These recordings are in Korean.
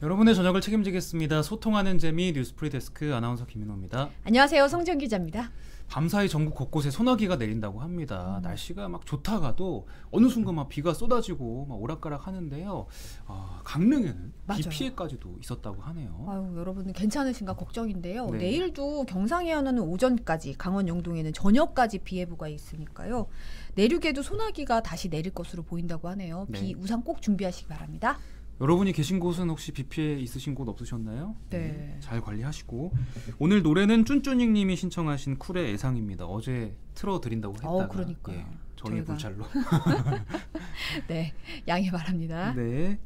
여러분의 저녁을 책임지겠습니다. 소통하는 재미 뉴스프리 데스크 아나운서 김민호입니다. 안녕하세요. 성지연 기자입니다. 밤사이 전국 곳곳에 소나기가 내린다고 합니다. 날씨가 막 좋다가도 어느 순간 막 비가 쏟아지고 막 오락가락 하는데요. 강릉에는 맞아요. 비 피해까지도 있었다고 하네요. 아유, 여러분은 괜찮으신가 걱정인데요. 네. 내일도 경상해안은 오전까지, 강원 영동에는 저녁까지 비 예보가 있으니까요. 내륙에도 소나기가 다시 내릴 것으로 보인다고 하네요. 네. 비 우산 꼭 준비하시기 바랍니다. 여러분이 계신 곳은 혹시 비 피해 있으신 곳 없으셨나요? 네. 잘 관리하시고 오늘 노래는 쭌쭈닝님이 신청하신 쿨의 애상입니다. 어제 틀어드린다고 했다가 그러니까요. 저희의 불찰로. 네, 양해 바랍니다. 네.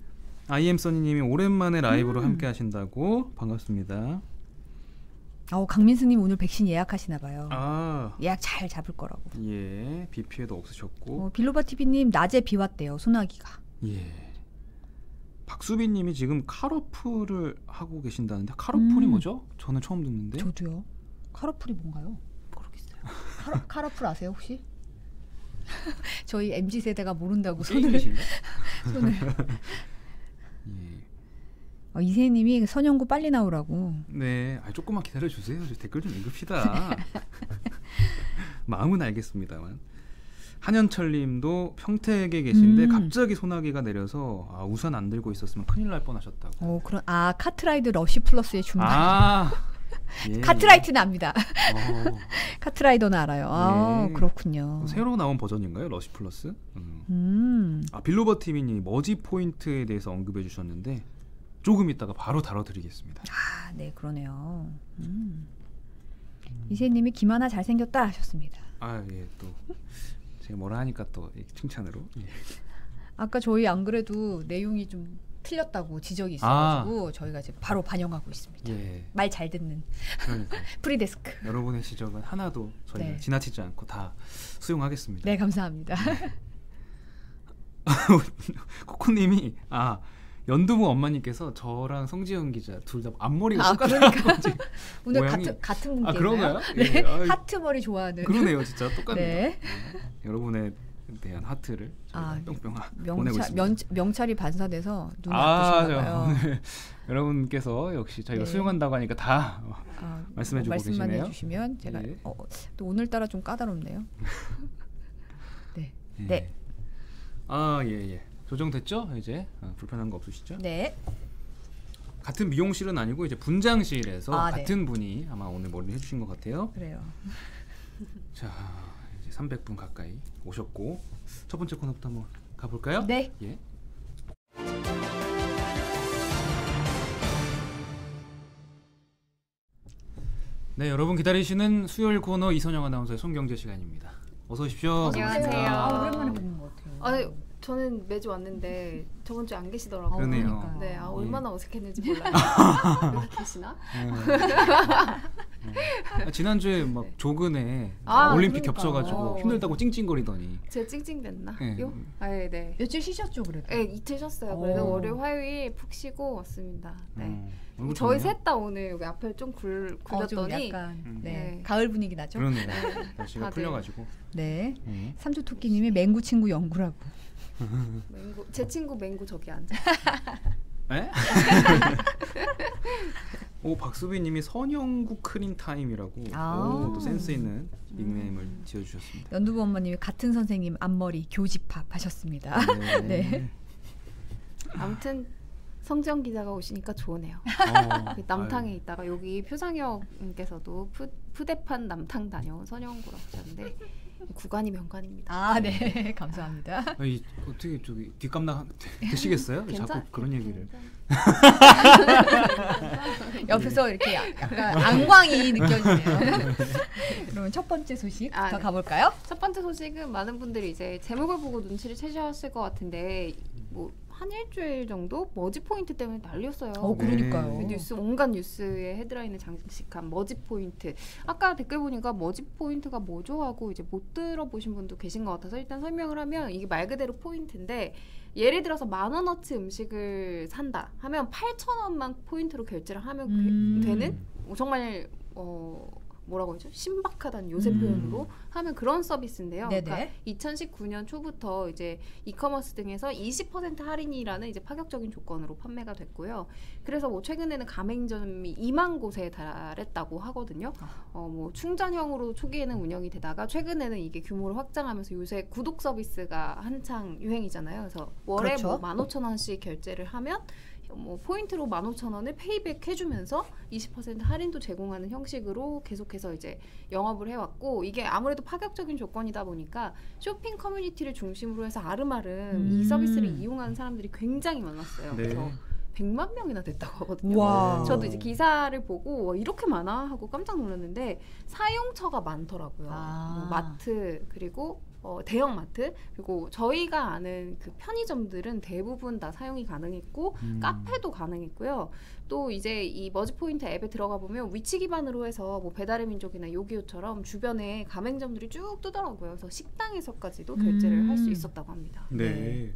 IM 써니님이 오랜만에 라이브로 함께 하신다고 반갑습니다. 강민수님 오늘 백신 예약하시나 봐요. 예약 잘 잡을 거라고. 예, 비 피해도 없으셨고. 빌로바 TV님 낮에 비 왔대요. 소나기가. 예. 박수빈님이 지금 카로풀을 하고 계신다는데 카로풀이 뭐죠? 저는 처음 듣는데. 저도요. 카로풀이 뭔가요? 모르겠어요. 카로풀 아세요 혹시? 저희 MZ 세대가 모른다고 손을. 예. 이세희님이 선영구 빨리 나오라고. 네, 조금만 기다려 주세요. 댓글 좀 읽읍시다. 마음은 알겠습니다만. 한현철님도 평택에 계신데 갑자기 소나기가 내려서 우산 안 들고 있었으면 큰일 날 뻔하셨다고. 그럼 카트라이드 러쉬 플러스의 중반. 예, 카트라이트는 압니다. 카트라이더는 알아요. 예. 그렇군요. 새로 나온 버전인가요, 러쉬 플러스? 빌로버 TV님이 머지 포인트에 대해서 언급해 주셨는데 조금 있다가 바로 다뤄드리겠습니다. 네, 그러네요. 이세님이 김하나 잘생겼다 하셨습니다. 예, 또 제가 뭐라 하니까 또 칭찬으로. 예. 아까 저희 안 그래도 내용이 좀 틀렸다고 지적이 있어가지고 저희가 이제 바로 반영하고 있습니다. 예. 말 잘 듣는. 그러니까 프리데스크. 여러분의 지적은 하나도 저희가 지나치지 않고 다 수용하겠습니다. 네, 감사합니다. 코코님이 연두부 엄마님께서 저랑 성지현 기자 둘 다 앞머리가 똑같아요. 오늘 모양이... 같은 분께서요? 그런가요? 네. 예. 하트 머리 좋아하는. 그러네요, 진짜 똑같네요. 네. 여러분에 대한 하트를 뿅뿅 보내고 있습니다. 명찰이 반사돼서 눈이 아프신가 봐요. 오늘 여러분께서 역시 저희가 수용한다고 하니까 다 말씀해주고 말씀만 계시네요. 해주시면 제가 또 오늘따라 좀 까다롭네요. 네. 예. 네. 예. 조정됐죠? 이제 불편한 거 없으시죠? 네. 같은 미용실은 아니고 이제 분장실에서 같은 네. 분이 아마 오늘 머리를 해주신 것 같아요. 그래요. 자, 이제 300분 가까이 오셨고 첫 번째 코너부터 한번 가볼까요? 네. 예. 네, 여러분 기다리시는 수요일 코너 이선영 아나운서의 손경제 시간입니다. 어서 오십시오. 안녕하세요. 오랜만에 뵙는 것 같아요. 저는 매주 왔는데 저번 주에 안 계시더라고요. 그러네요. 네, 얼마나 어색했는지 몰라요. 여기 계시나? 지난주에 막 조근에 올림픽 겹쳐가지고 힘들다고 찡찡거리더니. 제가 찡찡댔나? 네. 네. 며칠 쉬셨죠, 그래도? 네, 이틀 쉬었어요. 그래서 월요일, 화요일 푹 쉬고 왔습니다. 네. 저희 저희 셋 다 오늘 여기 앞에 좀 굴렸더니 좀 약간 가을 분위기 나죠? 그러네요. 날씨가 풀려가지고. 네. 삼조토끼님이 맹구 친구 연구라고. 맹구, 제 친구 맹구 저기 앉아. 에? 박수빈님이 선영구 크린 타임이라고 또 센스 있는 닉네임을 지어주셨습니다. 연두부 엄마님이 같은 선생님 앞머리 교집합 하셨습니다. 네. 아무튼 성지연 기자가 오시니까 좋으네요. 남탕에 있다가 여기 표상혁님께서도 푸대판 남탕 다녀온 선영구라고 하셨는데 구간이 명관입니다. 네. 감사합니다. 어떻게 저기 뒷감당 되시겠어요? 자꾸 그런 얘기를. 옆에서 이렇게 약간 앙광이 느껴지네요. 그러면 첫 번째 소식 더 가볼까요? 첫 번째 소식은 많은 분들이 이제 제목을 보고 눈치를 채셨을 것 같은데 한 일주일 정도 머지 포인트 때문에 난리였어요. 그러니까요. 온갖 뉴스에 헤드라인을 장식한 머지 포인트. 아까 댓글 보니까 머지 포인트가 뭐죠? 하고 이제 못 들어보신 분도 계신 것 같아서 일단 설명을 하면 이게 말 그대로 포인트인데 예를 들어서 10,000원어치 음식을 산다 하면 8,000원만 포인트로 결제를 하면 되는 정말 뭐라고 하죠? 신박하다는 요새 표현으로 하면 그런 서비스인데요. 네네. 그러니까 2019년 초부터 이제 이커머스 등에서 20% 할인이라는 이제 파격적인 조건으로 판매가 됐고요. 그래서 뭐 최근에는 가맹점이 2만 곳에 달했다고 하거든요. 뭐 충전형으로 초기에는 운영이 되다가 최근에는 이게 규모를 확장하면서 요새 구독 서비스가 한창 유행이잖아요. 그래서 월에 그렇죠. 뭐 15,000원씩 결제를 하면 뭐 포인트로 15,000원을 페이백 해주면서 20% 할인도 제공하는 형식으로 계속해서 이제 영업을 해왔고, 이게 아무래도 파격적인 조건이다 보니까 쇼핑 커뮤니티를 중심으로 해서 아름아름 이 서비스를 이용하는 사람들이 굉장히 많았어요. 네. 그래서 100만 명이나 됐다고 하거든요. 와. 저도 이제 기사를 보고 와, 이렇게 많아 하고 깜짝 놀랐는데 사용처가 많더라고요. 뭐 마트 그리고 대형 마트 그리고 저희가 아는 그 편의점들은 대부분 다 사용이 가능했고 카페도 가능했고요. 또 이제 이 머지포인트 앱에 들어가 보면 위치 기반으로 해서 뭐 배달의 민족이나 요기요처럼 주변에 가맹점들이 쭉 뜨더라고요. 그래서 식당에서까지도 결제를 할 수 있었다고 합니다. 네.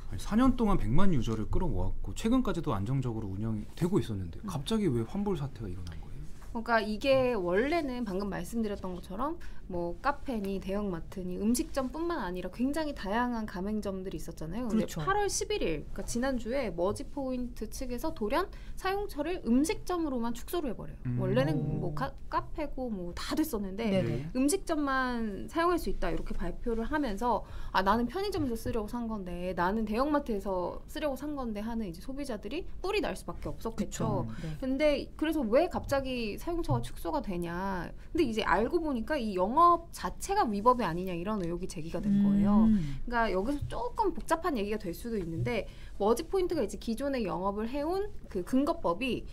아니, 4년 동안 100만 유저를 끌어모았고 최근까지도 안정적으로 운영이 되고 있었는데 갑자기 왜 환불 사태가 일어난 거예요? 그러니까 이게 원래는 방금 말씀드렸던 것처럼 뭐 카페니 대형마트니 음식점뿐만 아니라 굉장히 다양한 가맹점들이 있었잖아요. 근데 그렇죠. 8월 11일 그러니까 지난주에 머지포인트 측에서 돌연 사용처를 음식점으로만 축소를 해버려요. 원래는 뭐 카페고 뭐 다 됐었는데 네네. 음식점만 사용할 수 있다 이렇게 발표를 하면서 아 나는 편의점에서 쓰려고 산 건데 나는 대형마트에서 쓰려고 산 건데 하는 이제 소비자들이 뿔이 날 수밖에 없었겠죠. 네. 근데 그래서 왜 갑자기 사용처가 축소가 되냐. 근데 이제 알고 보니까 이 영업 자체가 위법이 아니냐 이런 의혹이 제기가 된 거예요. 그러니까 여기서 조금 복잡한 얘기가 될 수도 있는데 머지포인트가 이제 기존에 영업을 해온 그 근거법이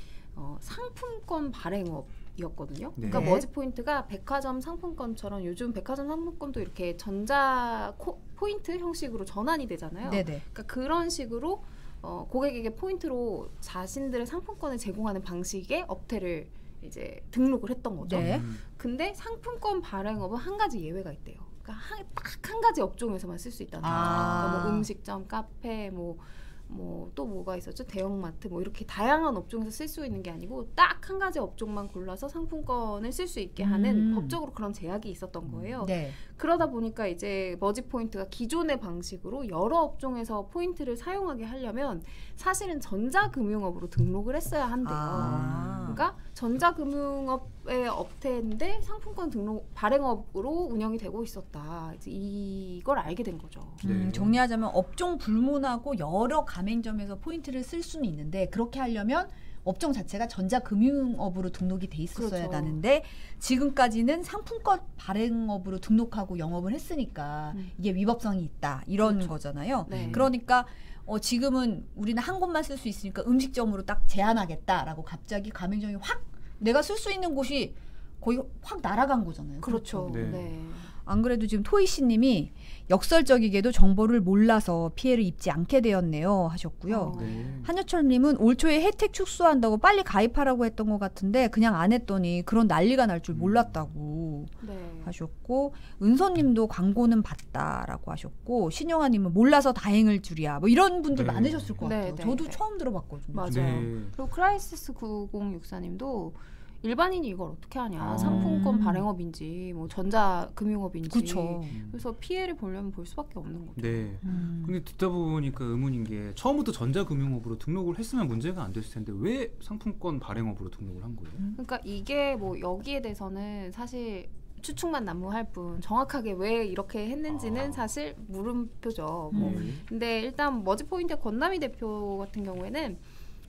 상품권 발행업이었거든요. 네. 그러니까 머지포인트가 백화점 상품권처럼 요즘 백화점 상품권도 이렇게 전자 포인트 형식으로 전환이 되잖아요. 네네. 그러니까 그런 식으로 고객에게 포인트로 자신들의 상품권을 제공하는 방식의 업태를 이제 등록을 했던 거죠. 네. 근데 상품권 발행업은 한 가지 예외가 있대요. 그러니까 딱 한 가지 업종에서만 쓸 수 있다는 거죠. 그러니까 뭐 음식점, 카페, 뭐 또 뭐가 있었죠? 대형마트 뭐 이렇게 다양한 업종에서 쓸 수 있는 게 아니고 딱 한 가지 업종만 골라서 상품권을 쓸 수 있게 하는 법적으로 그런 제약이 있었던 거예요. 네. 그러다 보니까 이제 머지포인트가 기존의 방식으로 여러 업종에서 포인트를 사용하게 하려면 사실은 전자금융업으로 등록을 했어야 한대요. 그러니까 전자금융업의 업태인데 상품권 등록 발행업으로 운영이 되고 있었다. 이제 이걸 알게 된 거죠. 네. 정리하자면 업종 불문하고 여러 가맹점에서 포인트를 쓸 수는 있는데 그렇게 하려면 업종 자체가 전자금융업으로 등록이 돼 있었어야 그렇죠. 하는데 지금까지는 상품권 발행업으로 등록하고 영업을 했으니까 이게 위법성이 있다 이런 그렇죠. 거잖아요. 네. 그러니까 지금은 우리는 한 곳만 쓸 수 있으니까 음식점으로 딱 제한하겠다라고 갑자기 가맹점이 확 내가 쓸 수 있는 곳이 거의 확 날아간 거잖아요. 그렇죠. 네. 네. 안 그래도 지금 토이씨님이 역설적이게도 정보를 몰라서 피해를 입지 않게 되었네요 하셨고요. 네. 한여철님은 올 초에 혜택 축소한다고 빨리 가입하라고 했던 것 같은데 그냥 안 했더니 그런 난리가 날 줄 몰랐다고 네. 하셨고 은서님도 광고는 봤다라고 하셨고 신영아님은 몰라서 다행일 줄이야 뭐 이런 분들 네. 많으셨을 것 같아요. 네, 저도 네. 처음 들어봤거든요. 맞아요. 네. 그리고 크라이시스 9064님도 일반인이 이걸 어떻게 하냐. 아. 상품권 발행업인지 뭐 전자금융업인지. 그렇죠. 그래서 피해를 보려면 볼 수밖에 없는 거죠. 네. 근데 듣다 보니까 의문인 게 처음부터 전자금융업으로 등록을 했으면 문제가 안 됐을 텐데 왜 상품권 발행업으로 등록을 한 거예요? 그러니까 이게 뭐 여기에 대해서는 사실 추측만 난무할 뿐 정확하게 왜 이렇게 했는지는 사실 물음표죠. 뭐. 근데 일단 머지포인트 권남희 대표 같은 경우에는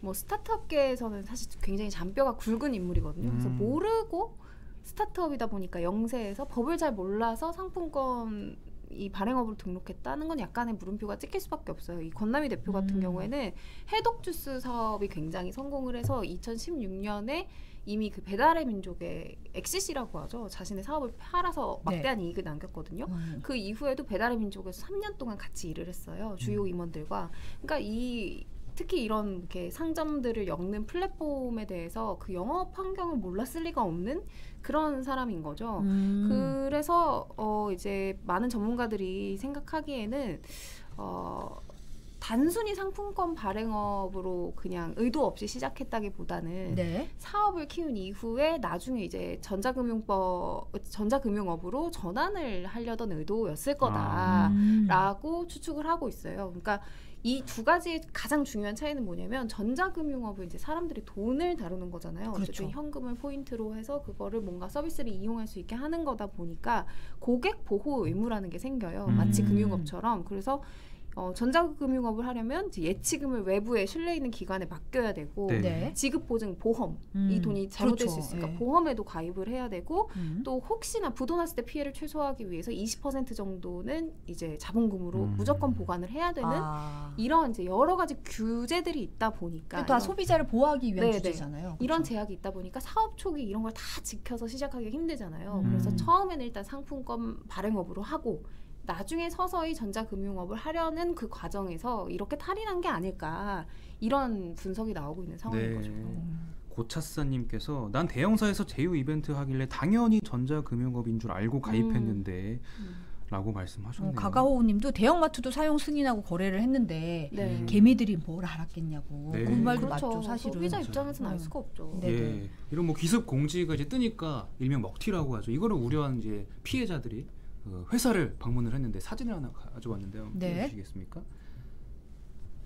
뭐 스타트업계에서는 사실 굉장히 잔뼈가 굵은 인물이거든요. 그래서 모르고 스타트업이다 보니까 영세에서 법을 잘 몰라서 상품권 이 발행업으로 등록했다는 건 약간의 물음표가 찍힐 수밖에 없어요. 이 권남희 대표 같은 경우에는 해독주스 사업이 굉장히 성공을 해서 2016년에 이미 그 배달의 민족의 XCC라고 하죠. 자신의 사업을 팔아서 막대한 이익을 남겼거든요. 그 이후에도 배달의 민족에서 3년 동안 같이 일을 했어요. 주요 임원들과. 그러니까 특히 이런 이렇게 상점들을 엮는 플랫폼에 대해서 그 영업 환경을 몰랐을 리가 없는 그런 사람인 거죠. 그래서 이제 많은 전문가들이 생각하기에는 단순히 상품권 발행업으로 그냥 의도 없이 시작했다기보다는 네. 사업을 키운 이후에 나중에 이제 전자금융업으로 전환을 하려던 의도였을 거다라고 추측을 하고 있어요. 그러니까 이 두 가지의 가장 중요한 차이는 뭐냐면 전자금융업은 이제 사람들이 돈을 다루는 거잖아요. 그렇죠. 어쨌든 현금을 포인트로 해서 그거를 뭔가 서비스를 이용할 수 있게 하는 거다 보니까 고객 보호 의무라는 게 생겨요. 마치 금융업처럼. 그래서 전자금융업을 하려면 이제 예치금을 외부에 신뢰 있는 기관에 맡겨야 되고 네. 네. 지급보증 보험 이 돈이 잘못될 그렇죠. 수 있으니까 예. 보험에도 가입을 해야 되고 또 혹시나 부도났을 때 피해를 최소화하기 위해서 20% 정도는 이제 자본금으로 무조건 보관을 해야 되는 이런 이제 여러 가지 규제들이 있다 보니까 다 소비자를 보호하기 위한 네네. 규제잖아요. 이런 그렇죠? 제약이 있다 보니까 사업 초기 이런 걸 다 지켜서 시작하기가 힘들잖아요. 그래서 처음에는 일단 상품권 발행업으로 하고 나중에 서서히 전자금융업을 하려는 그 과정에서 이렇게 탈이 난 게 아닐까 이런 분석이 나오고 있는 상황인 네. 거죠. 고차사님께서 난 대형사에서 제휴 이벤트 하길래 당연히 전자금융업인 줄 알고 가입했는데 라고 말씀하셨네요. 가가호우님도 대형마트도 사용 승인하고 거래를 했는데 네. 개미들이 뭘 알았겠냐고. 네. 그 말도 그렇죠. 맞죠, 사실은. 소비자 입장에서는 알 수가 없죠. 네. 예, 이런 뭐 기습 공지가 이제 뜨니까 일명 먹튀라고 하죠. 이거를 우려한 이제 피해자들이 회사를 방문을 했는데 사진을 하나 가져왔는데요. 네. 보시겠습니까?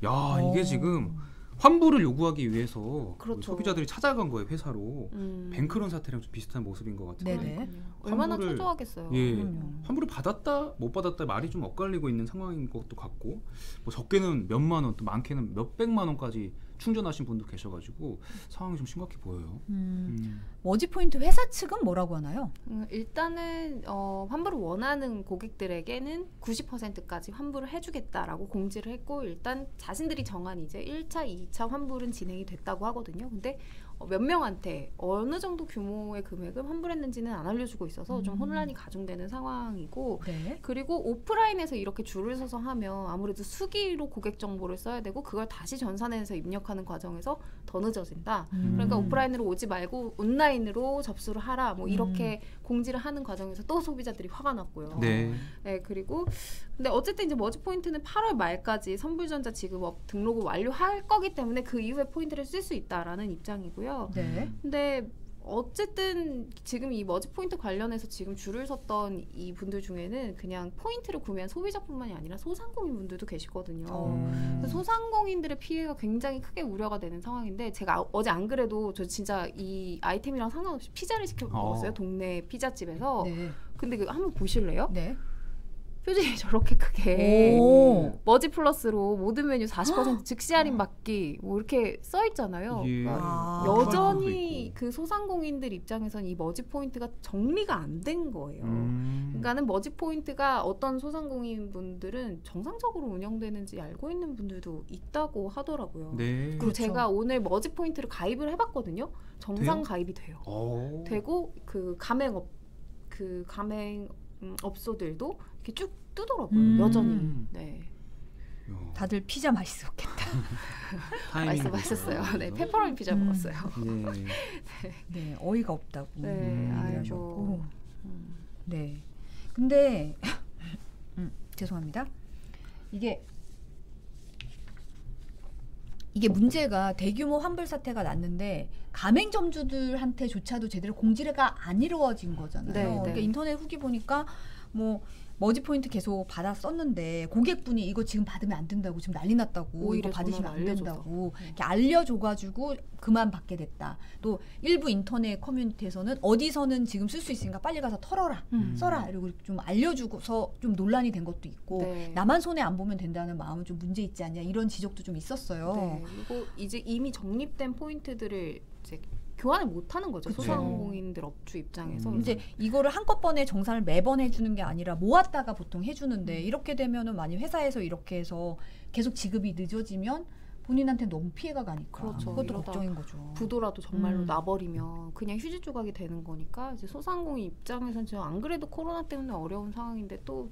야, 이게 지금 환불을 요구하기 위해서 그렇죠. 소비자들이 찾아간 거예요, 회사로. 음. 뱅크런 사태랑 좀 비슷한 모습인 것 같은데. 네네. 그러니까요. 얼마나 환불을- 초조하겠어요. 예, 그럼요. 환불을 받았다 못 받았다 말이 좀 엇갈리고 있는 상황인 것도 같고, 뭐 적게는 몇만 원, 또 많게는 몇백만 원까지 충전하신 분도 계셔가지고 상황이 좀 심각해 보여요. 머지포인트 회사 측은 뭐라고 하나요? 일단은 환불을 원하는 고객들에게는 90%까지 환불을 해주겠다라고 공지를 했고 일단 자신들이 정한 이제 1차, 2차 환불은 진행이 됐다고 하거든요. 근데 몇 명한테 어느 정도 규모의 금액을 환불했는지는 안 알려주고 있어서 좀 혼란이 가중되는 상황이고 네. 그리고 오프라인에서 이렇게 줄을 서서 하면 아무래도 수기로 고객 정보를 써야 되고 그걸 다시 전산해서 입력하는 과정에서 더 늦어진다. 그러니까 오프라인으로 오지 말고 온라인으로 접수를 하라. 뭐 이렇게 공지를 하는 과정에서 또 소비자들이 화가 났고요. 네. 네, 그리고 근데 어쨌든 이제 머지포인트는 8월 말까지 선불전자 지급업 등록을 완료할 거기 때문에 그 이후에 포인트를 쓸 수 있다라는 입장이고요. 네. 근데 어쨌든 지금 이 머지포인트 관련해서 지금 줄을 섰던 이 분들 중에는 그냥 포인트를 구매한 소비자뿐만이 아니라 소상공인 분들도 계시거든요. 그래서 소상공인들의 피해가 굉장히 크게 우려가 되는 상황인데 제가 어제 안 그래도 저 진짜 이 아이템이랑 상관없이 피자를 시켜 먹었어요. 동네 피자집에서. 네. 근데 그 한번 보실래요? 네. 표지이 저렇게 크게 오. 머지 플러스로 모든 메뉴 40% 즉시 할인 받기 뭐 이렇게 써 있잖아요. 예. 그러니까 아. 여전히 그 소상공인들 입장에서는 이 머지 포인트가 정리가 안 된 거예요. 그러니까는 머지 포인트가 어떤 소상공인 분들은 정상적으로 운영되는지 알고 있는 분들도 있다고 하더라고요. 네. 그리고 그렇죠. 제가 오늘 머지 포인트를 가입을 해봤거든요. 정상 돼요? 가입이 돼요. 오. 되고 그 가맹업 업소들도 이렇게 쭉 뜨더라고요. 여전히. 네. 야, 다들 피자 맛있었겠다. 타이밍이 맛있었어요. 좋죠. 네, 페퍼로니 피자 먹었어요. 네. 네, 어이가 없다고. 네, 아이고. 하셨고. 네. 근데 죄송합니다. 이게 문제가 대규모 환불 사태가 났는데 가맹점주들한테조차도 제대로 공지가 안 이루어진 거잖아요. 네, 네. 그러니까 인터넷 후기 보니까 뭐 머지 포인트 계속 받아 썼는데 고객분이 이거 지금 받으면 안 된다고 지금 난리 났다고 오히려 이거 받으시면 전화를 안 알려줘서. 된다고 이렇게 알려줘가지고 그만 받게 됐다. 또 일부 인터넷 커뮤니티에서는 어디서는 지금 쓸 수 있으니까 빨리 가서 털어라, 써라 이러고 좀 알려주고서 좀 논란이 된 것도 있고 네. 나만 손해 안 보면 된다는 마음은 좀 문제 있지 않냐 이런 지적도 좀 있었어요. 네, 그리고 이제 이미 적립된 포인트들을 이제 교환을 못 하는 거죠. 그쵸. 소상공인들 업주 입장에서. 이제 이거를 한꺼번에 정산을 매번 해주는 게 아니라 모았다가 보통 해주는데 이렇게 되면은 만약 회사에서 이렇게 해서 계속 지급이 늦어지면 본인한테 너무 피해가 가니까 그렇죠. 그것도 이러다 걱정인 거죠. 부도라도 정말로 나버리면 그냥 휴지 조각이 되는 거니까 이제 소상공인 입장에서는 지금 안 그래도 코로나 때문에 어려운 상황인데 또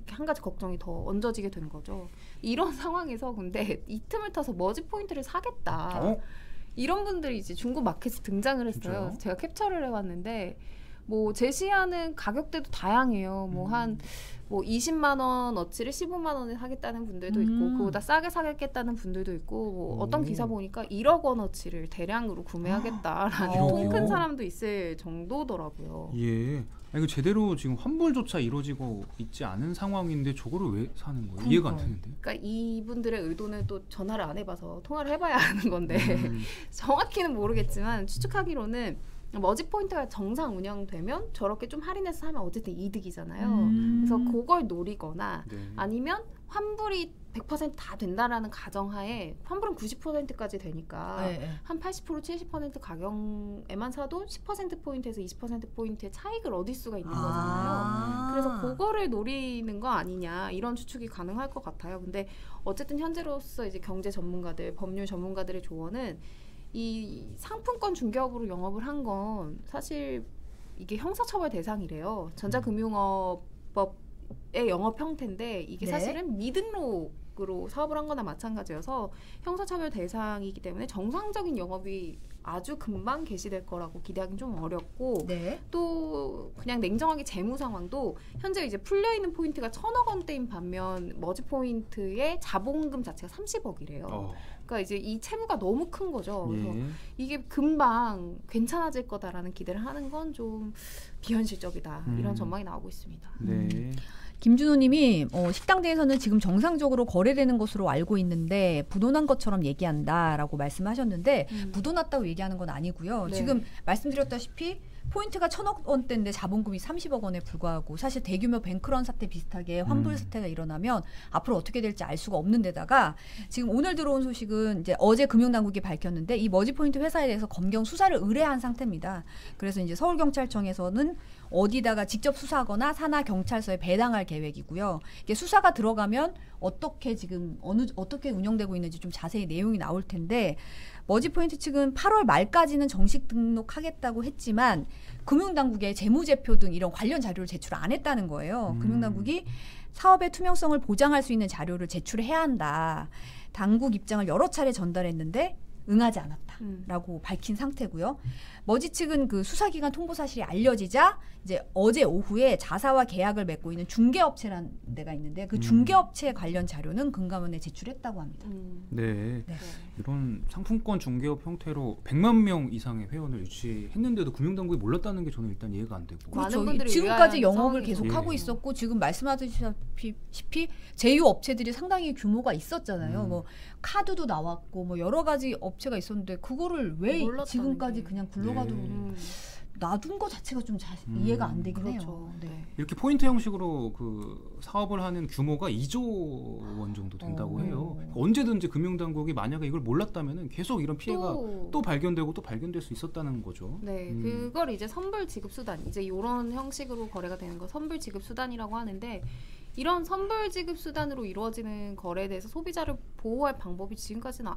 한 가지 걱정이 더 얹어지게 된 거죠. 이런 상황에서 근데 이 틈을 타서 머지 포인트를 사겠다. 이런 분들이 이제 중고 마켓에 등장을 했어요. 그렇죠. 제가 캡처를 해왔는데 뭐 제시하는 가격대도 다양해요. 뭐 한 뭐 20만 원어치를 15만 원에 사겠다는 분들도 있고 그보다 싸게 사겠다는 분들도 있고 뭐 어떤 기사 보니까 1억 원어치를 대량으로 구매하겠다라는 통 큰 사람도 있을 정도더라고요. 예. 아니, 이거 제대로 지금 환불조차 이루어지고 있지 않은 상황인데 저거를 왜 사는 거예요? 이해가 안 되는데. 그러니까 이분들의 의도는 또 전화를 안 해봐서 통화를 해봐야 하는 건데 정확히는 모르겠지만 추측하기로는 머지 포인트가 정상 운영되면 저렇게 좀 할인해서 사면 어쨌든 이득이잖아요. 그래서 그걸 노리거나 아니면 환불이 100% 다 된다라는 가정하에 환불은 90%까지 되니까 한 80% 70% 가격에만 사도 10%포인트에서 20%포인트의 차익을 얻을 수가 있는 거잖아요. 그래서 그거를 노리는 거 아니냐 이런 추측이 가능할 것 같아요. 근데 어쨌든 현재로서 이제 경제 전문가들, 법률 전문가들의 조언은 이 상품권 중개업으로 영업을 한 건 사실 이게 형사처벌 대상이래요. 전자금융업법의 영업 형태인데 이게 사실은 미등록으로 사업을 한 거나 마찬가지여서 형사처벌 대상이기 때문에 정상적인 영업이 아주 금방 개시될 거라고 기대하기는 좀 어렵고 또 그냥 냉정하게 재무 상황도 현재 이제 풀려있는 포인트가 1,000억 원대인 반면 머지 포인트의 자본금 자체가 30억이래요. 그러니까 이제 이 채무가 너무 큰 거죠. 그래서 이게 금방 괜찮아질 거다라는 기대를 하는 건 좀 비현실적이다. 이런 전망이 나오고 있습니다. 김준호님이 식당대에서는 지금 정상적으로 거래되는 것으로 알고 있는데 부도난 것처럼 얘기한다라고 말씀하셨는데 부도났다고 얘기하는 건 아니고요. 지금 말씀드렸다시피 포인트가 1,000억 원대인데 자본금이 30억 원에 불과하고 사실 대규모 뱅크런 사태 비슷하게 환불 사태가 일어나면 앞으로 어떻게 될지 알 수가 없는 데다가 지금 오늘 들어온 소식은 이제 어제 금융당국이 밝혔는데 이 머지 포인트 회사에 대해서 검경 수사를 의뢰한 상태입니다. 그래서 이제 서울경찰청에서는 어디다가 직접 수사하거나 산하 경찰서에 배당할 계획이고요. 이게 수사가 들어가면 어떻게 지금 어떻게 운영되고 있는지 좀 자세히 내용이 나올 텐데 머지포인트 측은 8월 말까지는 정식 등록하겠다고 했지만 금융당국에 재무제표 등 이런 관련 자료를 제출 안 했다는 거예요. 금융당국이 사업의 투명성을 보장할 수 있는 자료를 제출해야 한다. 당국 입장을 여러 차례 전달했는데 응하지 않았다라고 밝힌 상태고요. 머지 측은 그 수사기관 통보 사실이 알려지자 이제 어제 오후에 자사와 계약을 맺고 있는 중개업체라는 데가 있는데 그 중개업체 관련 자료는 금감원에 제출했다고 합니다. 네. 이런 상품권 중개업 형태로 100만 명 이상의 회원을 유치했는데도 금융당국이 몰랐다는 게 저는 일단 이해가 안 되고. 그렇죠. 지금까지 영업을 계속하고 있었고 지금 말씀하셨다시피 제휴 업체들이 상당히 규모가 있었잖아요. 뭐 카드도 나왔고 뭐 여러 가지 업체가 있었는데 그거를 왜 지금까지 그냥 굴러가도록 놔둔 거 자체가 좀 이해가 안 되긴 해요. 이렇게 포인트 형식으로 그 사업을 하는 규모가 2조 원 정도 된다고 해요. 언제든지 금융당국이 만약에 이걸 몰랐다면은 계속 이런 피해가 또 발견되고 또 발견될 수 있었다는 거죠. 네, 그걸 이제 선불 지급 수단, 이제 이런 형식으로 거래가 되는 거 선불 지급 수단이라고 하는데 이런 선불 지급 수단으로 이루어지는 거래에 대해서 소비자를 보호할 방법이 지금까지는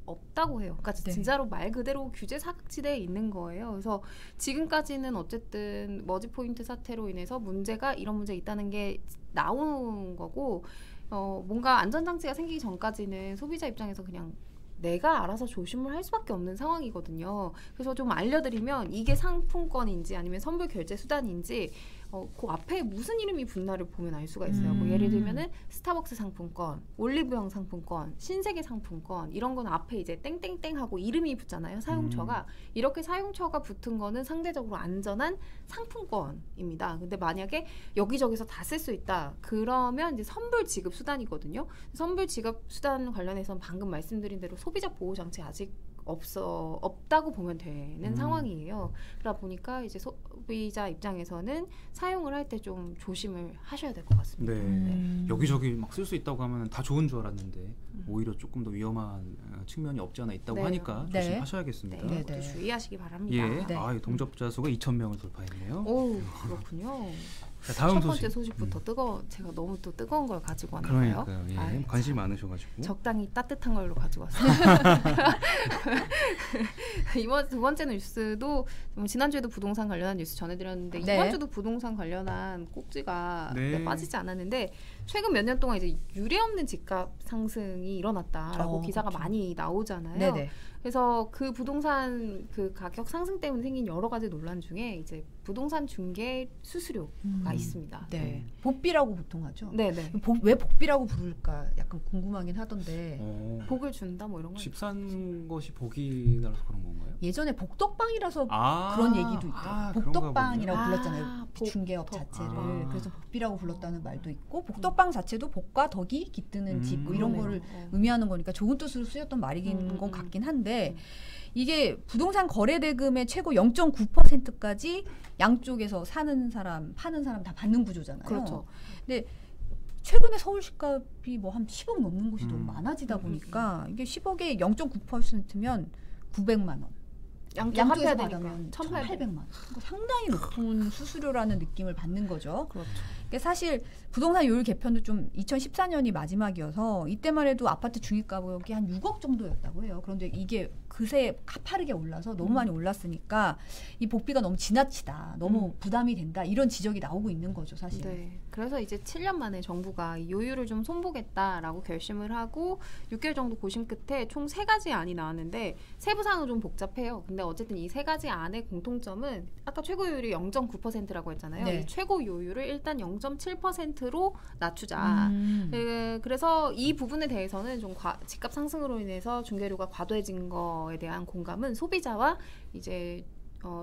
없다고 해요. 그러니까 진짜로 말 그대로 규제 사각지대에 있는 거예요. 그래서 지금까지는 어쨌든 머지 포인트 사태로 인해서 문제가 이런 문제가 있다는 게 나온 거고 뭔가 안전장치가 생기기 전까지는 소비자 입장에서 그냥 내가 알아서 조심을 할 수밖에 없는 상황이거든요. 그래서 좀 알려드리면 이게 상품권인지 아니면 선불 결제 수단인지 그 앞에 무슨 이름이 붙나를 보면 알 수가 있어요. 뭐 예를 들면은 스타벅스 상품권, 올리브영 상품권, 신세계 상품권 이런 건 앞에 이제 땡땡땡하고 이름이 붙잖아요. 사용처가. 이렇게 사용처가 붙은 거는 상대적으로 안전한 상품권입니다. 근데 만약에 여기저기서 다 쓸 수 있다. 그러면 이제 선불 지급 수단이거든요. 선불 지급 수단 관련해서는 방금 말씀드린 대로 소비자 보호 장치 아직 없다고 보면 되는 상황이에요. 그러다 보니까 이제 소비자 입장에서는 사용을 할 때 좀 조심을 하셔야 될 것 같습니다. 여기저기 막 쓸 수 있다고 하면 다 좋은 줄 알았는데 오히려 조금 더 위험한 측면이 없지 않아 있다고 하니까 조심하셔야겠습니다. 또 주의하시기 바랍니다. 동접자 수가 2,000명을 돌파했네요. 오, 그렇군요. 자, 다음 첫 번째 소식부터 제가 너무 또 뜨거운 걸 가지고 왔나요? 그러니까요. 관심이 많으셔가지고 적당히 따뜻한 걸로 가지고 왔어요. 이번 두 번째 뉴스도 지난주에도 부동산 관련한 뉴스 전해드렸는데 이번 주도 부동산 관련한 꼭지가 빠지지 않았는데 최근 몇 년 동안 이제 유례없는 집값 상승이 일어났다라고 기사가 많이 나오잖아요. 그래서 그 부동산 그 가격 상승 때문에 생긴 여러 가지 논란 중에 이제 부동산 중개 수수료가 있습니다. 네. 복비라고 보통 하죠. 네네. 왜 복비라고 부를까 약간 궁금하긴 하던데. 복을 준다 뭐 이런 거. 집 산 것이 복이라서 그런 건가요? 예전에 복덕방이라서 그런 얘기도 있죠. 복덕방이라고 불렀잖아요. 중개업 자체를. 그래서 복비라고 불렀다는 말도 있고 복덕방 자체도 복과 덕이 깃드는 집 뭐 이런 거를 의미하는 거니까 좋은 뜻으로 쓰였던 말이긴 건 같긴 한데 이게 부동산 거래 대금의 최고 0.9%까지 양쪽에서 사는 사람, 파는 사람 다 받는 구조잖아요. 그렇죠. 근데 최근에 서울 집값이 뭐 한 10억 넘는 곳이 너무 많아지다 보니까 이게 10억에 0.9%면 900만 원. 양쪽에서 받으면 1,800만 원. 상당히 높은 수수료라는 느낌을 받는 거죠. 그렇죠. 그러니까 사실 부동산 요율 개편도 좀 2014년이 마지막이어서 이때만 해도 아파트 중위가격이 한 6억 정도였다고 해요. 그런데 이게 그새 가파르게 올라서 너무 많이 올랐으니까 이 복비가 너무 지나치다, 너무 부담이 된다 이런 지적이 나오고 있는 거죠, 사실. 네. 그래서 이제 7년 만에 정부가 이 요율을 좀 손보겠다라고 결심을 하고 6개월 정도 고심 끝에 총 3가지 안이 나왔는데 세부 사항은 좀 복잡해요. 근데 어쨌든 이 3가지 안의 공통점은 아까 최고 요율이 0.9%라고 했잖아요. 네. 이 최고 요율을 일단 0.7%로 낮추자. 그래서 이 부분에 대해서는 좀 집값 상승으로 인해서 중개료가 과도해진 거에 대한 공감은 소비자와 이제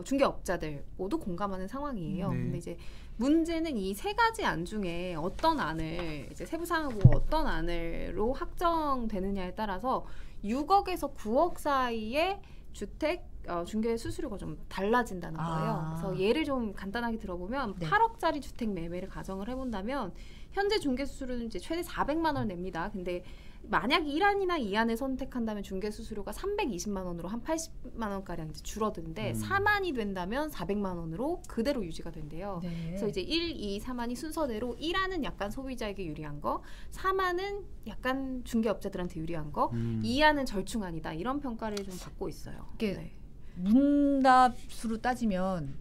중개업자들 모두 공감하는 상황이에요. 네. 근데 이제 문제는 이 3가지 안 중에 어떤 안을 이제 세부 사항하고 어떤 안으로 확정되느냐에 따라서 6억에서 9억 사이의 주택 중개 수수료가 좀 달라진다는 거예요. 그래서 예를 좀 간단하게 들어보면 네. 8억짜리 주택 매매를 가정을 해본다면 현재 중개 수수료는 이제 최대 400만 원 냅니다. 근데 만약 1안이나 2안을 선택한다면 중개 수수료가 320만 원으로 한 80만 원가량 이제 줄어드는데 3안이 된다면 400만 원으로 그대로 유지가 된대요. 네. 그래서 이제 1, 2, 3안이 순서대로 1안은 약간 소비자에게 유리한 거, 3안은 약간 중개업자들한테 유리한 거, 2안은 절충안이다. 이런 평가를 좀 받고 있어요. 이게 문답수로 따지면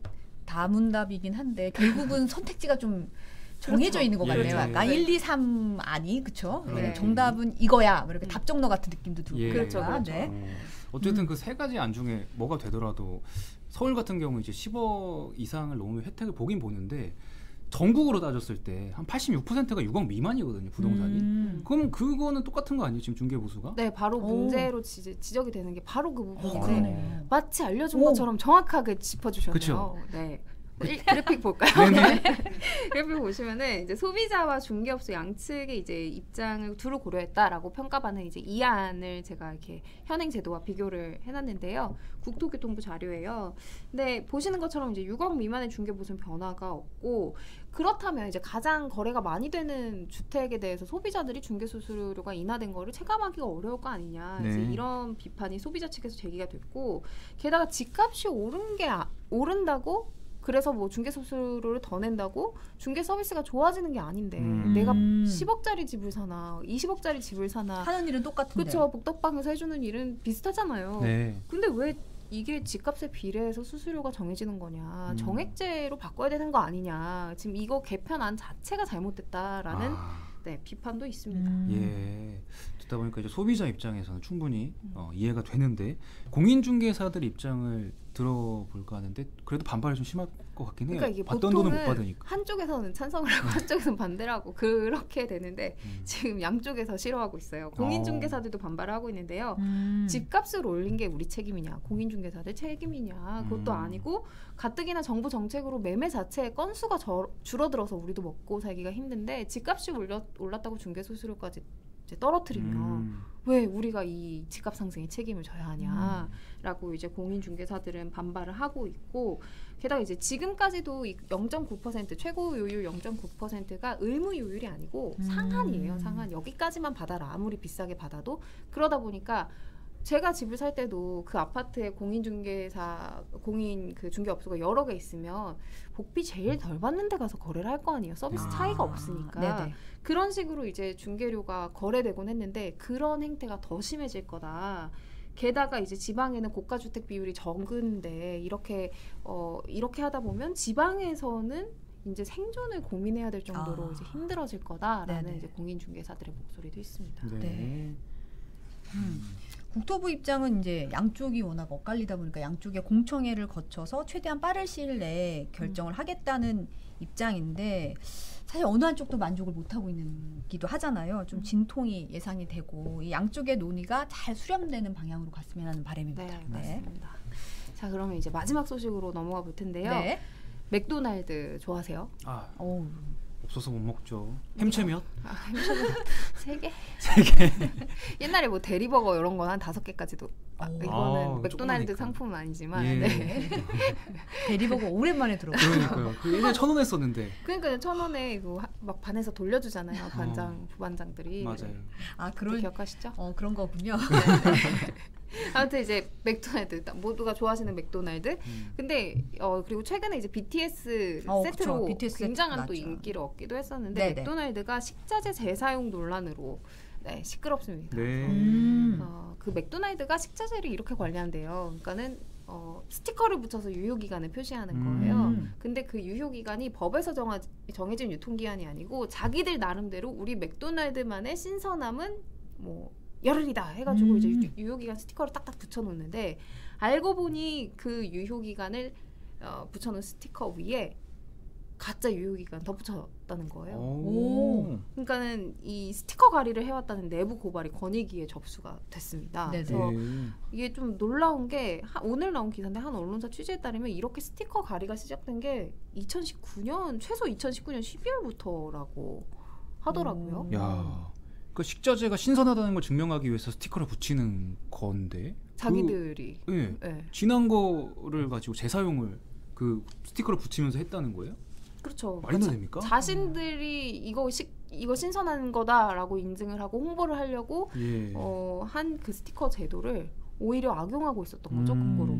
다 문답이긴 한데 결국은 선택지가 좀 정해져 있는 것 같네요. 약간 1, 2, 3 아니, 그렇죠? 네. 정답은 이거야. 뭐 이렇게 답정너 같은 느낌도 들고. 그렇죠, 그렇죠. 네. 어쨌든 그 3가지 안 중에 뭐가 되더라도 서울 같은 경우 이제 10억 이상을 넘으면 혜택을 보긴 보는데 전국으로 따졌을 때 한 86%가 6억 미만이거든요, 부동산이. 그럼 그거는 똑같은 거 아니에요, 지금 중개 보수가? 네, 바로 문제로 지적이 되는 게 바로 그 부분인데 그러네. 마치 알려준 것처럼 정확하게 짚어주셨네요. 그쵸? 네. 그래픽 볼까요? 네. 그래픽 보시면은 이제 소비자와 중개업소 양측의 이제 입장을 두루 고려했다라고 평가받는 이제 이 안을 제가 이렇게 현행 제도와 비교를 해놨는데요. 국토교통부 자료예요. 근데 보시는 것처럼 이제 6억 미만의 중개 보수는 변화가 없고 그렇다면 이제 가장 거래가 많이 되는 주택에 대해서 소비자들이 중개 수수료가 인하된 거를 체감하기가 어려울 거 아니냐. 네. 이제 이런 비판이 소비자 측에서 제기가 됐고 게다가 집값이 오른다고 그래서 뭐 중개 수수료를 더 낸다고 중개 서비스가 좋아지는 게 아닌데 내가 10억짜리 집을 사나 20억짜리 집을 사나 하는 일은 똑같은데. 그렇죠. 복덕방에서 해주는 일은 비슷하잖아요. 네. 근데 왜 이게 집값에 비례해서 수수료가 정해지는 거냐. 정액제로 바꿔야 되는 거 아니냐. 지금 이거 개편안 자체가 잘못됐다라는 네, 비판도 있습니다. 예. 듣다 보니까 이제 소비자 입장에서는 충분히 이해가 되는데 공인중개사들 입장을 들어볼까 하는데 그래도 반발이 좀 심할 것 같긴 해요. 그러니까 이게 받던 돈을 못 보통은 받으니까. 한쪽에서는 찬성을 하고 한쪽에서는 반대를 하고 그렇게 되는데 지금 양쪽에서 싫어하고 있어요. 공인중개사들도 반발을 하고 있는데요. 집값을 올린 게 우리 책임이냐 공인중개사들 책임이냐 그것도 아니고 가뜩이나 정부 정책으로 매매 자체의 건수가 줄어들어서 우리도 먹고 살기가 힘든데 집값이 올랐다고 중개수수료까지 이제 떨어뜨리면 왜 우리가 이 집값 상승에 책임을 져야 하냐라고 이제 공인중개사들은 반발을 하고 있고 게다가 이제 지금까지도 이 0.9% 최고 요율 0.9%가 의무 요율이 아니고 상한이에요. 상한 여기까지만 받아라 아무리 비싸게 받아도 그러다 보니까 제가 집을 살 때도 그 아파트에 공인 그 중개업소가 여러 개 있으면 복비 제일 덜 받는 데 가서 거래를 할 거 아니에요. 서비스 차이가 없으니까. 네네. 그런 식으로 이제 중개료가 거래되곤 했는데 그런 행태가 더 심해질 거다. 게다가 이제 지방에는 고가주택 비율이 적은데 이렇게 하다 보면 지방에서는 이제 생존을 고민해야 될 정도로 이제 힘들어질 거다라는 네네. 이제 공인중개사들의 목소리도 있습니다. 네. 네. 국토부 입장은 이제 양쪽이 워낙 엇갈리다 보니까 양쪽의 공청회를 거쳐서 최대한 빠른 시일 내에 결정을 하겠다는 입장인데 사실 어느 한쪽도 만족을 못하고 있기도 하잖아요. 좀 진통이 예상이 되고 이 양쪽의 논의가 잘 수렴되는 방향으로 갔으면 하는 바람입니다. 네, 맞습니다. 자, 그러면 이제 마지막 소식으로 넘어가 볼 텐데요. 네. 맥도날드 좋아하세요? 어우. 없어서 못 먹죠. 햄채면? 햄버거 3개? 3개. 옛날에 뭐 대리버거 이런 건 한 5개까지도 이거는 맥도날드 조그마니까. 상품은 아니지만 예. 네. 대리버거 오랜만에 들어봤어요. 그러니까요. 그 예전에 1,000원 했었는데. 그러니까 1,000원에 이거 막 반에서 돌려주잖아요. 반장, 부반장들이. 맞아요. 아 그런 기억하시죠? 그런 거군요. 아무튼 이제 맥도날드 모두가 좋아하시는 맥도날드. 근데 그리고 최근에 이제 BTS 세트로 그쵸. BTS 굉장한 세트 또 맞죠. 인기를 얻기도 했었는데 네네. 맥도날드가 식자재 재사용 논란으로 시끄럽습니다. 네. 그 맥도날드가 식자재를 이렇게 관리한대요. 그러니까는 스티커를 붙여서 유효기간을 표시하는 거예요. 근데 그 유효기간이 법에서 정해진 유통기한이 아니고 자기들 나름대로 우리 맥도날드만의 신선함은 뭐 열흘이다 해가지고 이제 유효기간 스티커를 딱딱 붙여놓는데 알고 보니 그 유효기간을 붙여놓은 스티커 위에 가짜 유효기간 덧붙였다는 거예요. 오. 그러니까는 이 스티커 가리를 해왔다는 내부 고발이 건의기에 접수가 됐습니다. 네네. 그래서 네. 이게 좀 놀라운 게 오늘 나온 기사인데 한 언론사 취재에 따르면 이렇게 스티커 가리가 시작된 게 2019년 최소 2019년 12월부터라고 하더라고요. 야, 그 식자재가 신선하다는 걸 증명하기 위해서 스티커를 붙이는 건데. 자기들이. 예. 네. 지난 거를 가지고 재사용을 그 스티커를 붙이면서 했다는 거예요? 그렇죠. 말도 됩니까? 자신들이 이거 신선한 거다라고 인증을 하고 홍보를 하려고 예. 한 그 스티커 제도를 오히려 악용하고 있었던 거죠. 그거로.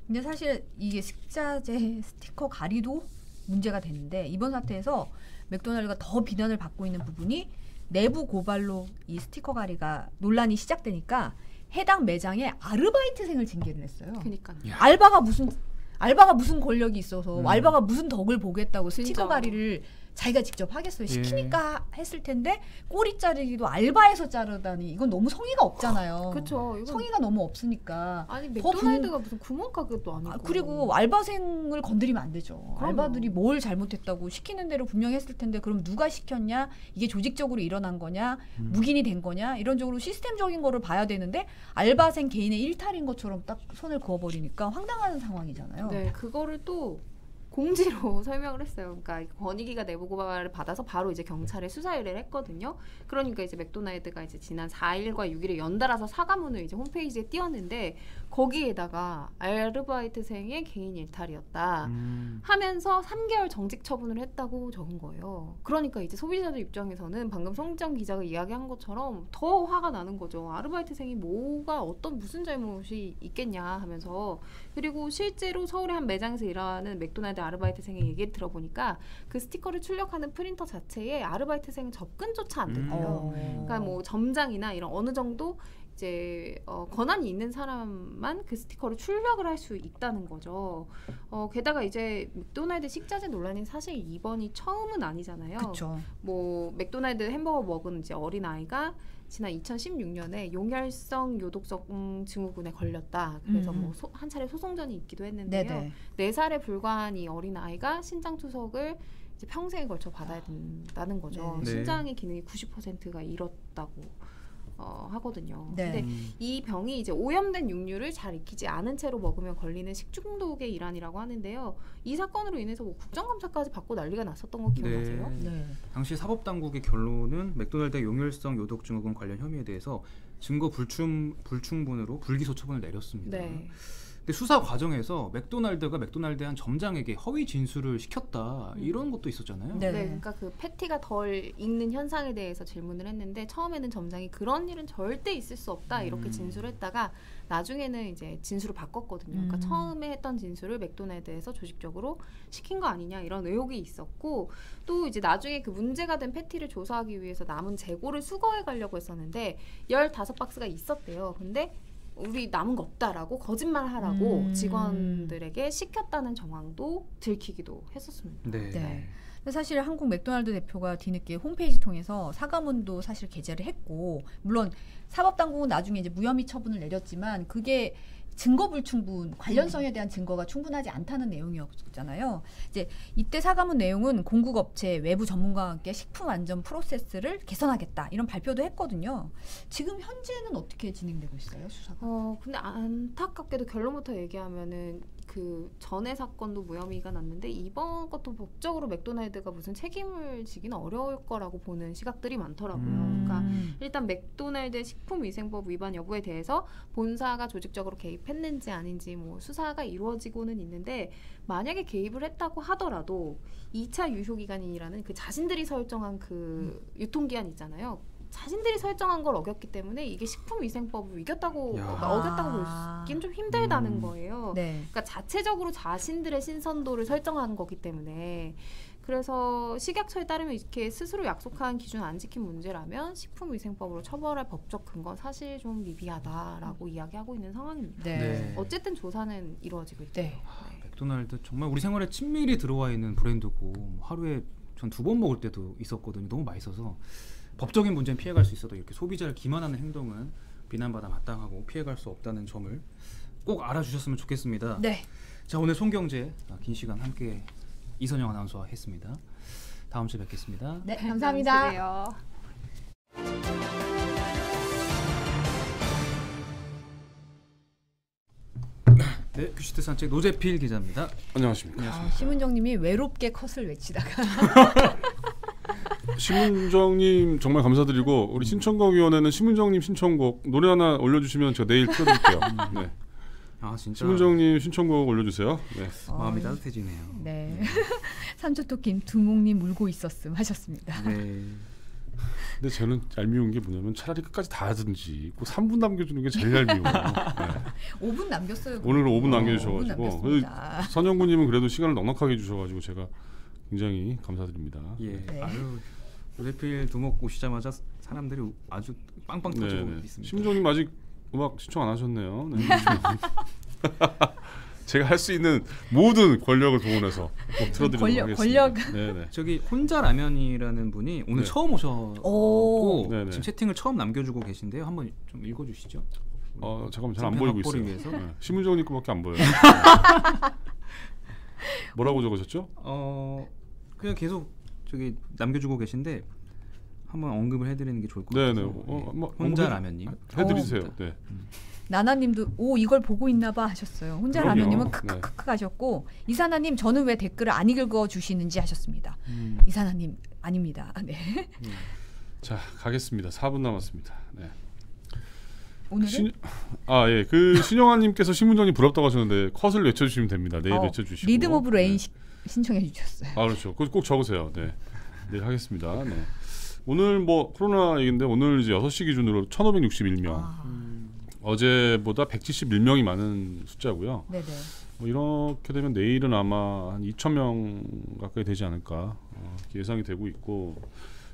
근데 사실 이게 식자재 스티커 가리도 문제가 되는데 이번 사태에서 맥도날드가 더 비난을 받고 있는 부분이 내부 고발로 이 스티커 가리가 논란이 시작되니까 해당 매장에 아르바이트생을 징계를 했어요. 그러니까요. 야. 알바가 무슨 권력이 있어서 알바가 무슨 덕을 보겠다고 스티커 진짜. 가리를 자기가 직접 하겠어요. 시키니까 했을 텐데 꼬리 자르기도 알바에서 자르다니 이건 너무 성의가 없잖아요. 그렇죠. 이건 성의가 너무 없으니까. 아니 더 맥도날드가 무슨 구멍가게도 아니고. 그리고 알바생을 건드리면 안 되죠. 그럼요. 알바들이 뭘 잘못했다고 시키는 대로 분명히 했을 텐데 그럼 누가 시켰냐? 이게 조직적으로 일어난 거냐? 묵인이 된 거냐? 이런 쪽으로 시스템적인 거를 봐야 되는데 알바생 개인의 일탈인 것처럼 딱 손을 그어버리니까 황당한 상황이잖아요. 네, 그거를 또 공지로 설명을 했어요. 그러니까 권익위가 내부 고발을 받아서 바로 이제 경찰에 수사 의뢰를 했거든요. 그러니까 이제 맥도날드가 이제 지난 4일과 6일에 연달아서 사과문을 이제 홈페이지에 띄웠는데 거기에다가 아르바이트생의 개인 일탈이었다 하면서 3개월 정직 처분을 했다고 적은 거예요. 그러니까 이제 소비자들 입장에서는 방금 송지영 기자가 이야기한 것처럼 더 화가 나는 거죠. 아르바이트생이 무슨 잘못이 있겠냐 하면서. 그리고 실제로 서울의 한 매장에서 일하는 맥도날드 아르바이트생의 얘기를 들어보니까 그 스티커를 출력하는 프린터 자체에 아르바이트생 접근조차 안 된대요. 그러니까 뭐 점장이나 이런 어느 정도 이제 권한이 있는 사람만 그 스티커를 출력을 할 수 있다는 거죠. 게다가 이제 맥도날드 식자재 논란이 사실 이번이 처음은 아니잖아요. 그렇죠. 뭐 맥도날드 햄버거 먹은 이제 어린 아이가 지난 2016년에 용혈성 요독성 증후군에 걸렸다. 그래서 뭐 한 차례 소송전이 있기도 했는데요. 네네. 4살에 불과한 이 어린 아이가 신장 투석을 이제 평생에 걸쳐 받아야 된다는 거죠. 네. 신장의 기능이 90%가 잃었다고 하거든요. 네. 근데 이 병이 이제 오염된 육류를 잘 익히지 않은 채로 먹으면 걸리는 식중독의 일환이라고 하는데요. 이 사건으로 인해서 뭐 국정감사까지 받고 난리가 났었던 거 기억나세요? 네. 당시 사법당국의 결론은 맥도날드의 용혈성 요독증후군 관련 혐의에 대해서 증거 불충분으로 불기소 처분을 내렸습니다. 네. 근데 수사 과정에서 맥도날드가 맥도날드의 한 점장에게 허위 진술을 시켰다 이런 것도 있었잖아요. 네. 네, 그러니까 그 패티가 덜 익는 현상에 대해서 질문을 했는데 처음에는 점장이 그런 일은 절대 있을 수 없다 이렇게 진술을 했다가 나중에는 이제 진술을 바꿨거든요. 그러니까 처음에 했던 진술을 맥도날드에서 조직적으로 시킨 거 아니냐 이런 의혹이 있었고 또 이제 나중에 그 문제가 된 패티를 조사하기 위해서 남은 재고를 수거해 가려고 했었는데 15박스가 있었대요. 근데 우리 남은 거 없다라고 거짓말하라고 직원들에게 시켰다는 정황도 들키기도 했었습니다. 네. 네. 근데 사실 한국 맥도날드 대표가 뒤늦게 홈페이지 통해서 사과문도 사실 게재를 했고, 물론 사법당국은 나중에 이제 무혐의 처분을 내렸지만 그게 증거 불충분, 관련성에 대한 증거가 충분하지 않다는 내용이었잖아요. 이제 이때 사과문 내용은 공급업체, 외부 전문가와 함께 식품 안전 프로세스를 개선하겠다 이런 발표도 했거든요. 지금 현재는 어떻게 진행되고 있어요, 수사가? 근데 안타깝게도 결론부터 얘기하면은 그 전에 사건도 무혐의가 났는데 이번 것도 법적으로 맥도날드가 무슨 책임을 지기는 어려울 거라고 보는 시각들이 많더라고요. 그러니까 일단 맥도날드의 식품위생법 위반 여부에 대해서 본사가 조직적으로 개입했는지 아닌지 뭐 수사가 이루어지고는 있는데, 만약에 개입을 했다고 하더라도 2차 유효기간이라는 그 자신들이 설정한 그 유통기한 있잖아요. 자신들이 설정한 걸 어겼기 때문에 이게 식품위생법을 어겼다고 보기엔 좀 힘들다는 거예요. 네. 그러니까 자체적으로 자신들의 신선도를 설정한 거기 때문에, 그래서 식약처에 따르면 이렇게 스스로 약속한 기준 안 지킨 문제라면 식품위생법으로 처벌할 법적 근거는 사실 좀 미비하다라고 이야기하고 있는 상황입니다. 네. 네. 어쨌든 조사는 이루어지고 있대요. 네. 맥도날드 정말 우리 생활에 친밀히 들어와 있는 브랜드고, 하루에 전 2번 먹을 때도 있었거든요. 너무 맛있어서. 법적인 문제는 피해갈 수 있어도 이렇게 소비자를 기만하는 행동은 비난받아 마땅하고 피해갈 수 없다는 점을 꼭 알아주셨으면 좋겠습니다. 네. 자, 오늘 손경제 긴 시간 함께 이선영 아나운서와 했습니다. 다음 주에 뵙겠습니다. 네, 감사합니다. 감사합니다. 네, 큐시트 산책 노재필 기자입니다. 안녕하십니까. 심은정님이 외롭게 컷을 외치다가 심은정님 정말 감사드리고, 우리 신청곡위원회는 심은정님 신청곡 노래 하나 올려주시면 제가 내일 틀어드릴게요. 네. 아, 진짜 심은정님 신청곡 올려주세요. 네. 마음이 따뜻해지네요. 네. 삼초토김 두목님 울고 있었음 하셨습니다. 네. 근데 저는 얄미운 게 뭐냐면 차라리 끝까지 다 하든지 꼭 3분 남겨주는 게 제일 얄미워요. 네. 5분 남겼어요. 오늘 5분 5분 남겨주셔가지고, 남겼습니다. 선영구님은 그래도 시간을 넉넉하게 해주셔가지고 제가 굉장히 감사드립니다. 예. 네. 아유, 노재필 두목 오시자마자 사람들이 아주 빵빵 터지고 네, 네. 있습니다. 심은정님 아직 음악 신청 안 하셨네요. 네. 제가 할 수 있는 모든 권력을 동원해서 꼭 틀어드리도록 하겠습니다. 네네. 저기 혼자 라면이라는 분이 오늘 네. 처음 오셨고 네네. 지금 채팅을 처음 남겨주고 계신데요. 한번 좀 읽어주시죠. 잠깐만 잘 안 정편 보이고 확보를 있어요. 위해서. 네. 심은정님 거밖에 안 보여요. 뭐라고 적으셨죠? 그냥 계속 저기 남겨주고 계신데 한번 언급을 해드리는 게 좋을 것 네네. 같아요. 혼자 라면님 해드리세요. 네. 나나님도 오 이걸 보고 있나봐 하셨어요. 혼자 그럼요. 라면님은 네. 크크크 하셨고, 이사나님 저는 왜 댓글을 안 읽어 주시는지 하셨습니다. 이사나님 아닙니다. 네. 자, 가겠습니다. 4분 남았습니다. 네. 오늘은 예. 그 신영아님께서 심은정님 부럽다고 하셨는데 컷을 외쳐주시면 됩니다. 내일 외쳐주시고. 리듬 오브 레인 네. 신청해 주셨어요. 그렇죠. 꼭 적으세요. 네. 내일 하겠습니다. 네. 오늘 뭐 코로나 얘기인데 오늘 이제 6시 기준으로 1,561명. 어제보다 171명이 많은 숫자고요. 네네. 뭐 이렇게 되면 내일은 아마 한 2,000명 가까이 되지 않을까 이렇게 예상이 되고 있고,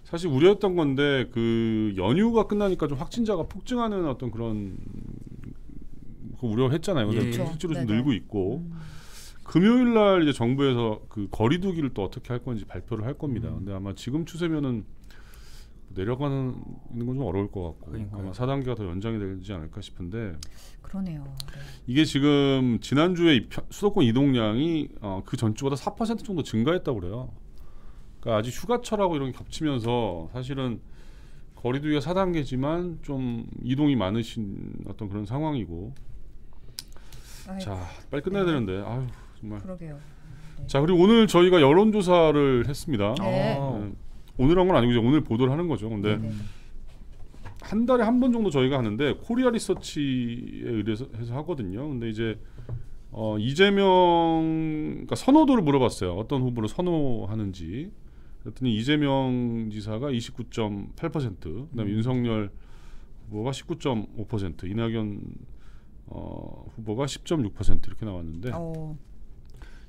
사실 우려했던 건데 그 연휴가 끝나니까 좀 확진자가 폭증하는 어떤 그런 그 우려했잖아요. 근데 예. 실제로 좀 네네. 늘고 있고, 금요일 날 이제 정부에서 그 거리두기를 또 어떻게 할 건지 발표를 할 겁니다. 근데 아마 지금 추세면은 내려가는 건 좀 어려울 것 같고, 그러니까요. 아마 4단계가 더 연장이 되지 않을까 싶은데, 그러네요. 네. 이게 지금 지난주에 수도권 이동량이 그 전주보다 4% 정도 증가했다고 그래요. 그러니까 아직 휴가철하고 이런 게 겹치면서 사실은 거리두기가 4단계지만 좀 이동이 많으신 어떤 그런 상황이고, 자 빨리 끝내야 되는데 아유 정말. 그러게요. 네. 자, 그리고 오늘 저희가 여론조사를 했습니다. 네. 오늘 한 건 아니고 이제 오늘 보도를 하는 거죠. 근데 네. 한 달에 한 번 정도 저희가 하는데 코리아 리서치에 의해서 해서 하거든요. 근데 이제 이재명 그러니까 선호도를 물어봤어요. 어떤 후보를 선호하는지. 그랬더니 이재명 지사가 29.8%, 그다음에 윤석열 후보가 19.5%, 이낙연 후보가 10.6% 이렇게 나왔는데,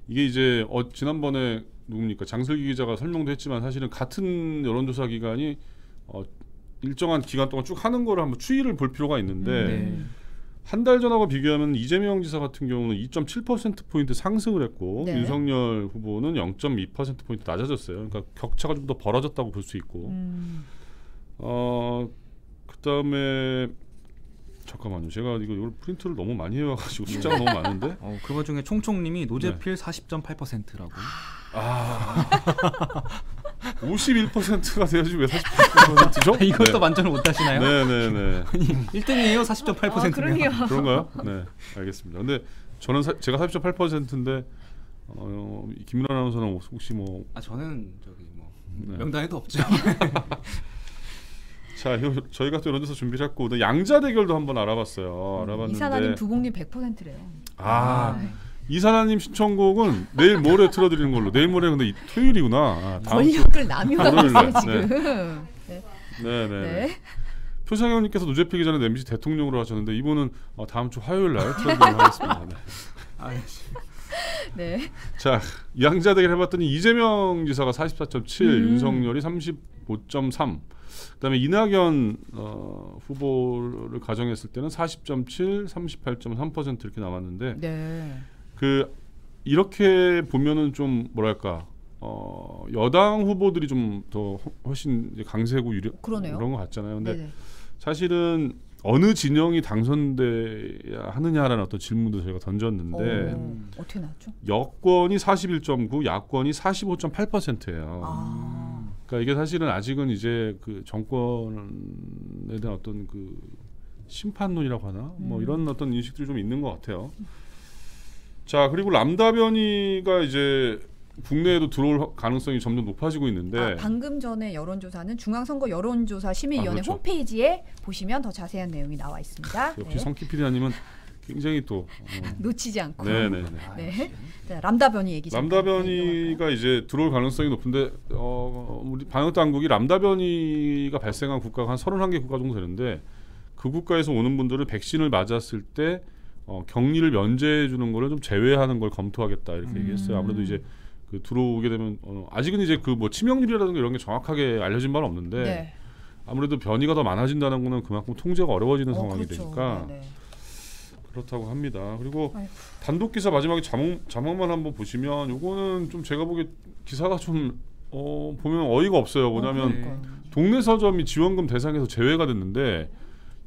이게 이제 지난번에 누굽니까 장슬기 기자가 설명도 했지만 사실은 같은 여론조사 기관이 일정한 기간 동안 쭉 하는 거를 한번 추이를 볼 필요가 있는데 한 달 전하고 비교하면 이재명 지사 같은 경우는 2.7% 포인트 상승을 했고 네. 윤석열 후보는 0.2% 포인트 낮아졌어요. 그러니까 격차가 좀 더 벌어졌다고 볼 수 있고. 그다음에 잠깐만요. 제가 이걸 프린트를 너무 많이 해와가지고 숫자가 너무 많은데. 그 와중에 총총님이 노재필 40.8%라고. 51%가 돼야지 왜 48%죠? 이것도 만점을 못 하시나요? 네네네. 1등이에요 40.8%면. 그러게요. 그런가요? 네, 알겠습니다. 근데 저는 제가 40.8%인데 김민아 아나운서는 혹시 뭐 저는 저기 뭐 네. 명단에도 없죠. 자, 저희가 또 여론조사 준비를 했고 양자 대결도 한번 알아봤어요. 알아봤는데 이사나님 두곡님 100%래요. 이사나님 신청곡은 내일 모레 틀어드리는 걸로. 내일 모레 근데 토요일이구나. 다음 주 권력을 남용하고 월요일날. 있어요 지금. 네네. 네. 표창현님께서 노재필 기자는 MBC 대통령으로 하셨는데 이분은 다음 주 화요일 날 틀어드리도록 하겠습니다. 네. 네. 자, 양자 대결 해봤더니 이재명 지사가 44.7, 윤석열이 35.3. 그다음에 이낙연 후보를 가정했을 때는 40.7, 38.3% 이렇게 남았는데 네. 이렇게 보면은 좀 뭐랄까 여당 후보들이 좀 더 훨씬 이제 강세고 그러네요. 그런 것 같잖아요. 근데 네네. 사실은 어느 진영이 당선돼야 하느냐라는 어떤 질문도 저희가 던졌는데 어떻게 나왔죠? 여권이 41.9, 야권이 45.8%예요. 그러니까 이게 사실은 아직은 이제 그 정권에 대한 어떤 그 심판론이라고 하나 뭐 이런 어떤 인식들이 좀 있는 것 같아요. 자, 그리고 람다 변이가 이제 국내에도 들어올 가능성이 점점 높아지고 있는데 방금 전에 여론조사는 중앙선거 여론조사 심의위원회 그렇죠. 홈페이지에 보시면 더 자세한 내용이 나와 있습니다. 역시 성키 PD님은 굉장히 또 놓치지 않고. 네네. 네. 자, 람다 변이 얘기 좀. 람다 변이가 이제 들어올 가능성이 높은데 우리 방역 당국이 람다 변이가 발생한 국가가 한 31개 국가 정도 되는데 그 국가에서 오는 분들은 백신을 맞았을 때 격리를 면제해 주는 거를 좀 제외하는 걸 검토하겠다 이렇게 얘기했어요. 아무래도 이제 그 들어오게 되면 아직은 이제 그 뭐 치명률이라든가 이런 게 정확하게 알려진 바는 없는데 네. 아무래도 변이가 더 많아진다는 거는 그만큼 통제가 어려워지는 상황이 그렇죠. 되니까 네네. 그렇다고 합니다. 그리고 아이고. 단독 기사 마지막에 자막만 한번 보시면 요거는 좀 제가 보기에 기사가 좀 보면 어이가 없어요. 뭐냐면 그러니까요. 동네 서점이 지원금 대상에서 제외가 됐는데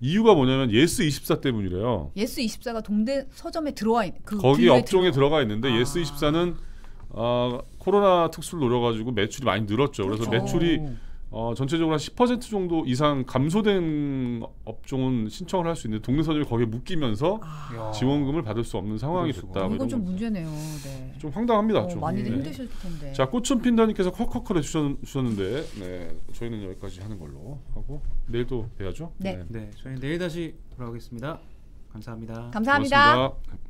이유가 뭐냐면 예스24 때문이래요. 예스24가 동대 서점에 들어와 있는 그 거기 분류에 업종에 들어가 있는데 예스24는 코로나 특수를 노려가지고 매출이 많이 늘었죠. 그래서 그렇죠. 매출이 전체적으로 한 10% 정도 이상 감소된 업종은 신청을 할 수 있는데 동네 서점이 거기에 묶이면서 지원금을 받을 수 없는 상황이 됐다. 이건 좀 문제네요. 네. 좀 황당합니다. 좀. 많이들 네. 힘드실 텐데. 자, 꽃은 핀다님께서 컥컥거려 주셨는데 네, 저희는 여기까지 하는 걸로 하고 내일 또 뵈야죠. 네. 네, 저희 내일 다시 돌아오겠습니다. 감사합니다. 감사합니다. 고맙습니다.